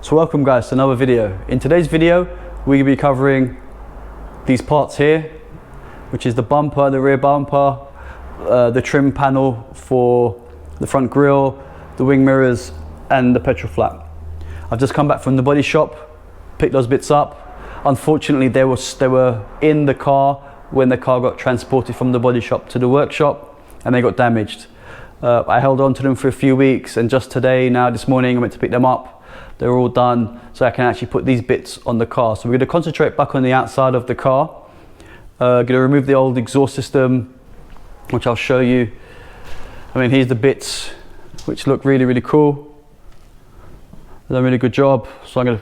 So welcome guys to another video. In today's video we're going to be covering these parts here, which is the bumper, the rear bumper, the trim panel for the front grille, the wing mirrors and the petrol flap. I've just come back from the body shop, picked those bits up. Unfortunately they were in the car when the car got transported from the body shop to the workshop and they got damaged. I held on to them for a few weeks, and just today, this morning I went to pick them up. They're all done, so I can actually put these bits on the car. So we're going to concentrate back on the outside of the car. Going to remove the old exhaust system, which I'll show you. I mean, here's the bits which look really, really cool. They've done a really good job. So I can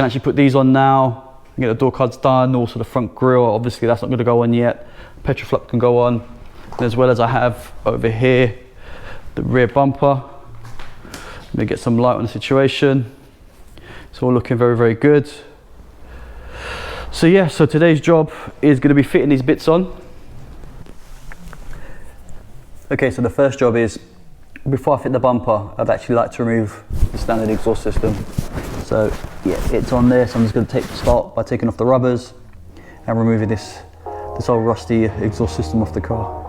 actually put these on now and get the door cards done. Also the front grille, obviously that's not going to go on yet. Petrol flap can go on, and as well as I have over here the rear bumper. Let me get some light on the situation. It's all looking very, very good. So yeah, so today's job is going to be fitting these bits on. Okay, so the first job is, before I fit the bumper, I'd actually like to remove the standard exhaust system. So yeah, it's on there, so I'm just going to start by taking off the rubbers and removing this old rusty exhaust system off the car.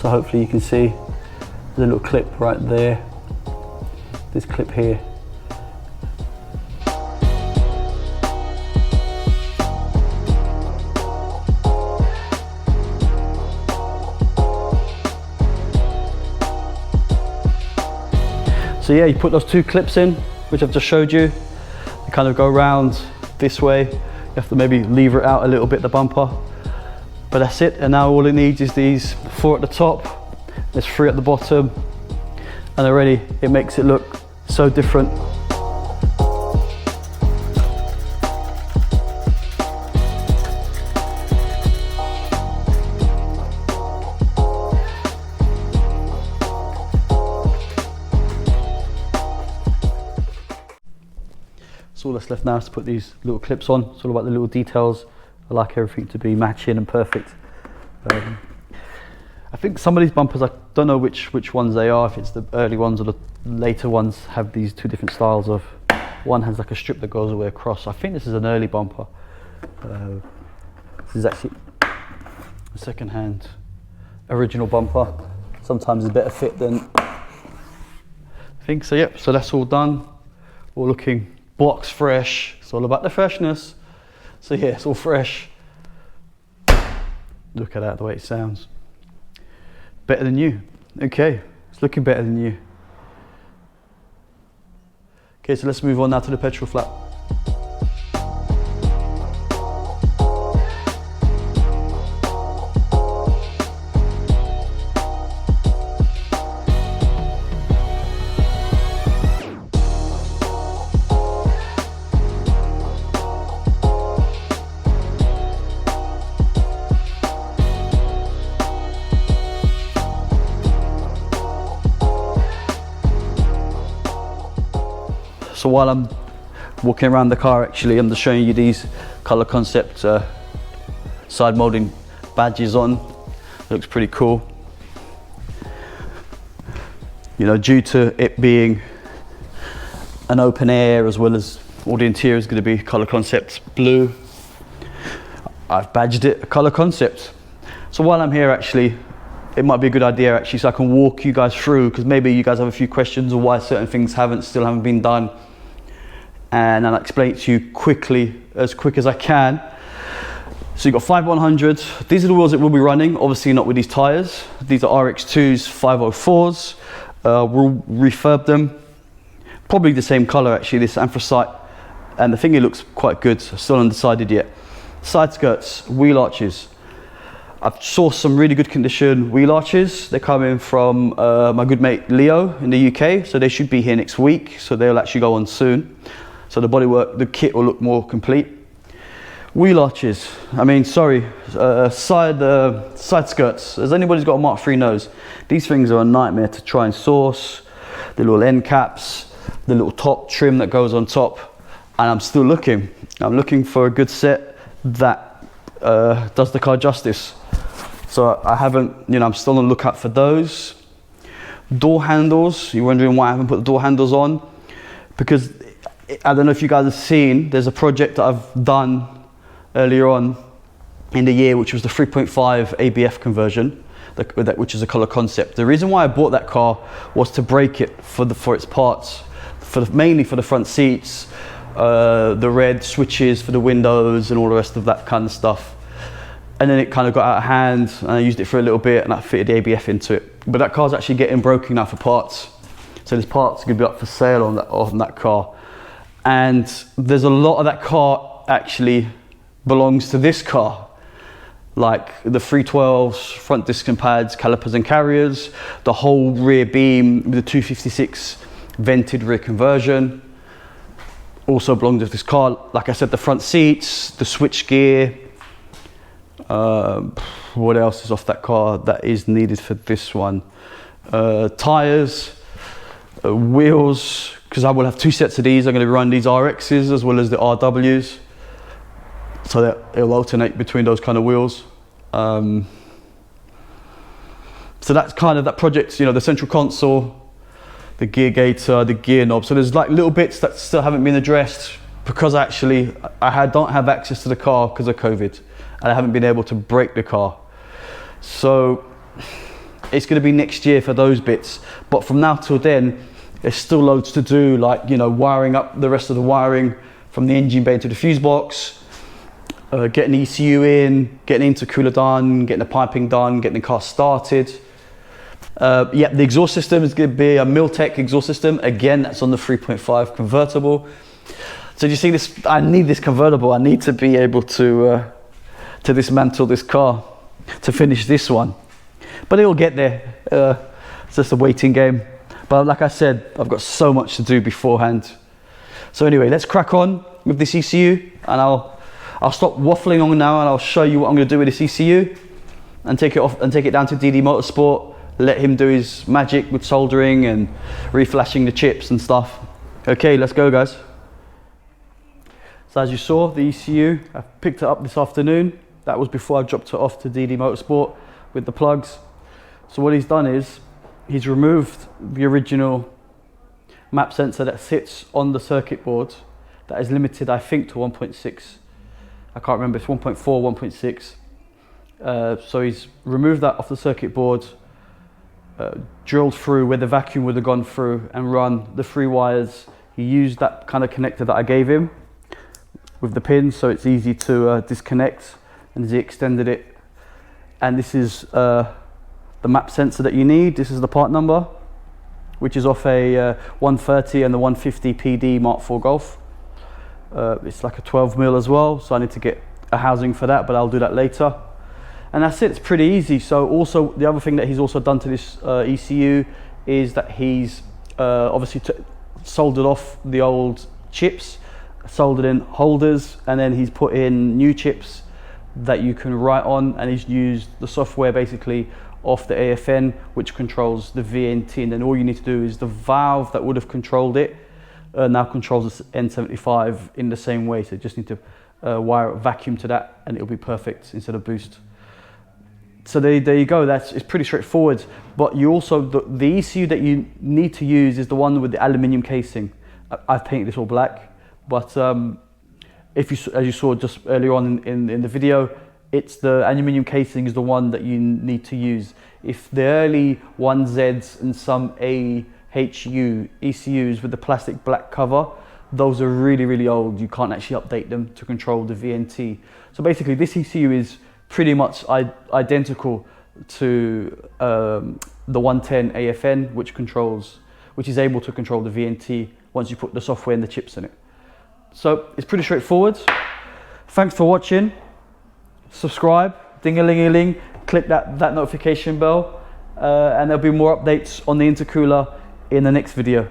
So hopefully you can see there's a little clip right there, this clip here. So yeah, you put those two clips in, which I've just showed you. They kind of go around this way. You have to maybe lever it out a little bit, the bumper. But that's it, and now all it needs is these 4 at the top, there's 3 at the bottom, and already it makes it look so different. So all that's left now is to put these little clips on. It's all about the little details. I like everything to be matching and perfect. I think some of these bumpers, I don't know which ones they are, if it's the early ones or the later ones, have these two different styles of, one has like a strip that goes all the way across. I think this is an early bumper. This is actually a second-hand original bumper. Sometimes it's a better fit than I think. So yep, so that's all done. All looking box fresh. It's all about the freshness. So yeah, it's all fresh. Look at that, the way it sounds. Better than new. Okay, it's looking better than new. Okay, so let's move on now to the petrol flap. So while I'm walking around the car, actually, I'm just showing you these color concept side molding badges on. It looks pretty cool. You know, due to it being an open air, as well as all the interior is going to be color concept blue, I've badged it a color concept. So while I'm here, actually, it might be a good idea actually, so I can walk you guys through, because maybe you guys have a few questions of why certain things still haven't been done, and I'll explain it to you quickly, as quick as I can. So you've got 5100s. These are the wheels that we'll be running, obviously not with these tires. These are RX2s 504s. We'll refurb them, probably the same color actually, this anthracite, and the thing, it looks quite good, so still undecided yet. Side skirts, wheel arches. I've sourced some really good condition wheel arches. They're coming from my good mate Leo in the UK, so they should be here next week, so they'll actually go on soon. So the bodywork, the kit will look more complete. Wheel arches, I mean, sorry, side skirts. As anybody's got a Mark III knows, these things are a nightmare to try and source. The little end caps, the little top trim that goes on top, and I'm still looking. I'm looking for a good set that does the car justice. So I haven't, I'm still on the lookout for those. Door handles, you're wondering why I haven't put the door handles on, because I don't know if you guys have seen, there's a project that I've done earlier on in the year, which was the 3.5 ABF conversion, which is a color concept. The reason why I bought that car was to break it for its parts, mainly for the front seats, the red switches for the windows and all the rest of that kind of stuff. And then it kind of got out of hand, and I used it for a little bit, and I fitted the ABF into it. But that car's actually getting broken now for parts. So there's parts going to be up for sale on that car. And there's a lot of that car actually belongs to this car, like the 312s, front disc and pads, calipers and carriers, the whole rear beam with the 256 vented rear conversion also belongs to this car. Like I said, the front seats, the switch gear, what else is off that car that is needed for this one? Tires, wheels, because I will have two sets of these. I'm going to run these RXs as well as the RWs, so that it'll alternate between those kind of wheels. So that's kind of that project, the central console, the gear gator, the gear knob. So there's like little bits that still haven't been addressed, because actually I don't have access to the car because of COVID, and I haven't been able to break the car. So it's going to be next year for those bits, but from now till then there's still loads to do, like wiring up the rest of the wiring from the engine bay to the fuse box, getting the ECU in, getting the intercooler done, getting the piping done, getting the car started. Yeah, the exhaust system is going to be a Miltech exhaust system. Again, that's on the 3.5 convertible. So do you see this? I need this convertible. I need to be able to dismantle this car to finish this one. But it'll get there. It's just a waiting game. But like I said, I've got so much to do beforehand. So anyway, let's crack on with this ECU, and I'll stop waffling on now, and I'll show you what I'm going to do with this ECU, and take it off and take it down to DD Motorsport. Let him do his magic with soldering and reflashing the chips and stuff. Okay, let's go, guys. So as you saw, the ECU, I picked it up this afternoon. That was before I dropped it off to DD Motorsport with the plugs. So what he's done is he's removed the original map sensor that sits on the circuit board that is limited, I think, to 1.6. I can't remember, it's 1.4, 1.6. So he's removed that off the circuit board, drilled through where the vacuum would have gone through, and run the 3 wires. He used that kind of connector that I gave him with the pins, so it's easy to disconnect, and he extended it. And this is the map sensor that you need. This is the part number, which is off a 130 and the 150 PD Mark IV Golf. It's like a 12mm as well, so I need to get a housing for that, but I'll do that later. And that's it, it's pretty easy. So also, the other thing that he's also done to this ECU is that he's obviously soldered off the old chips, soldered in holders, and then he's put in new chips that you can write on, and he's used the software basically off the AFN, which controls the VNT, and then all you need to do is the valve that would have controlled it now controls the N75 in the same way. So you just need to wire a vacuum to that, and it'll be perfect instead of boost. So there you go. It's pretty straightforward. But you also, the ECU that you need to use is the one with the aluminium casing. I've painted this all black, but if you, as you saw just earlier on in the video, it's the aluminium casing is the one that you need to use. If the early 1Zs and some AHU ECUs with the plastic black cover, those are really, really old. You can't actually update them to control the VNT. So basically this ECU is pretty much identical to the 110 AFN, which is able to control the VNT once you put the software and the chips in it. So it's pretty straightforward. Thanks for watching. Subscribe, ding-a-ling-a-ling, click that notification bell, and there'll be more updates on the intercooler in the next video.